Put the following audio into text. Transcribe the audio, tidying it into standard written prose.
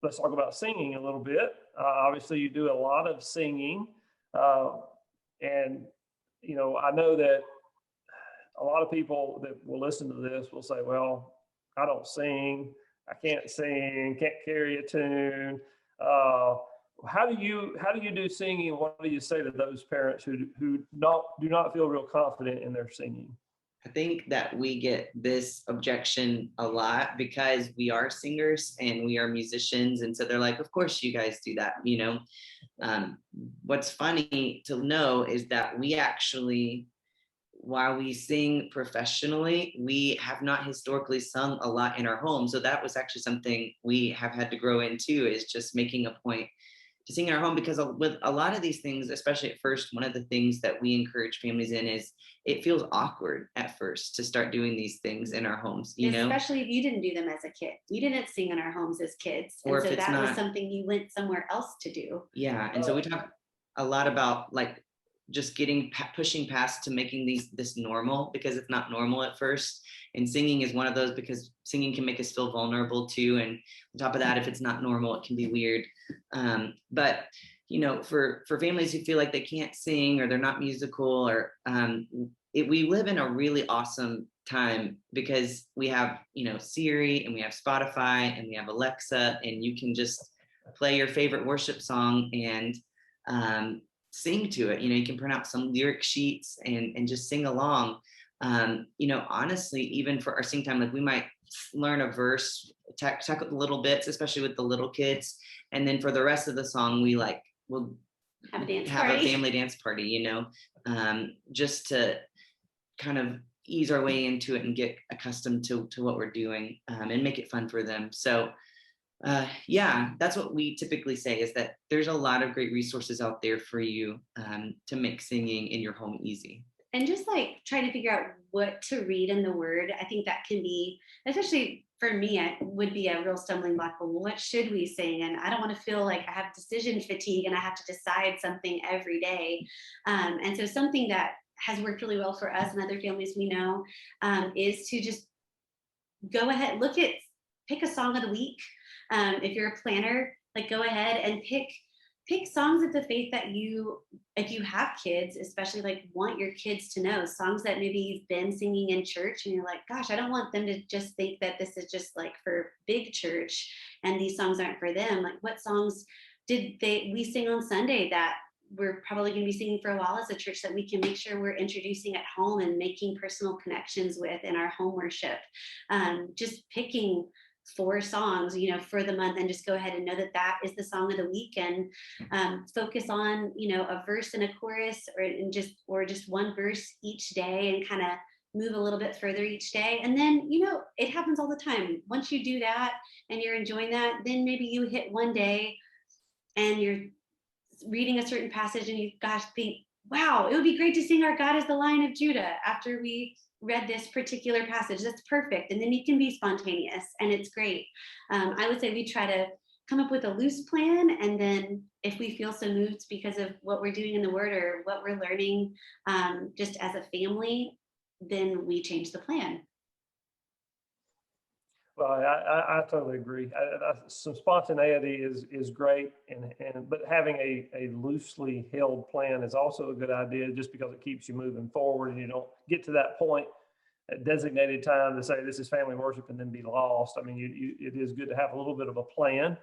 let's talk about singing a little bit. Obviously, you do a lot of singing, and I know that a lot of people that will listen to this will say, "Well, I don't sing. I can't sing. Can't carry a tune." How do you do singing? What do you say to those parents who do not feel real confident in their singing? I think that we get this objection a lot because we are singers and we are musicians. And so they're like, of course you guys do that. Um, what's funny to know is that we actually, while we sing professionally, we have not historically sung a lot in our home. So that was actually something we have had to grow into, is just making a point to sing in our home, because with a lot of these things, especially at first, one of the things that we encourage families in is it feels awkward at first to start doing these things in our homes, especially if you didn't do them as a kid. We didn't sing in our homes as kids. And so that was something you went somewhere else to do. Yeah. And so we talk a lot about like just pushing past to making this normal, because it's not normal at first. And singing is one of those, because singing can make us feel vulnerable too. And on top of that, if it's not normal, it can be weird. But for families who feel like they can't sing or they're not musical, or we live in a really awesome time, because we have Siri, and we have Spotify, and we have Alexa, and you can just play your favorite worship song and sing to it. You can print out some lyric sheets and just sing along. Honestly, even for our sing time, like we might learn a verse, tackle little bits, especially with the little kids, and then for the rest of the song, we'll have a family dance party. Just to kind of ease our way into it and get accustomed to what we're doing, and make it fun for them. So that's what we typically say, is that there's a lot of great resources out there for you to make singing in your home easy. And just like trying to figure out what to read in the Word, I think that can be, especially for me, it would be a real stumbling block. Well, what should we sing? And I don't want to feel like I have decision fatigue and I have to decide something every day. And so something that has worked really well for us and other families we know is to just go ahead, pick a song of the week. If you're a planner, like go ahead and pick songs of the faith that if you have kids, especially like want your kids to know songs that maybe you've been singing in church and you're like, gosh, I don't want them to just think that this is just like for big church and these songs aren't for them. Like, what songs did we sing on Sunday that we're probably going to be singing for a while as a church, that we can make sure we're introducing at home and making personal connections with in our home worship? Just picking 4 songs, for the month, and just go ahead and know that is the song of the week, and focus on, a verse and a chorus, or just one verse each day, and kind of move a little bit further each day. And then, it happens all the time. Once you do that and you're enjoying that, then maybe you hit one day and you're reading a certain passage and you think, wow, it would be great to sing Our God is the Lion of Judah after we read this particular passage. That's perfect. And then you can be spontaneous, and it's great. I would say we try to come up with a loose plan, and then if we feel so moved because of what we're doing in the Word or what we're learning just as a family, then we change the plan. Well, I totally agree. Some spontaneity is great, but having a loosely held plan is also a good idea, just because it keeps you moving forward, and you don't get to that point at designated time to say this is family worship and then be lost. I mean, it is good to have a little bit of a plan.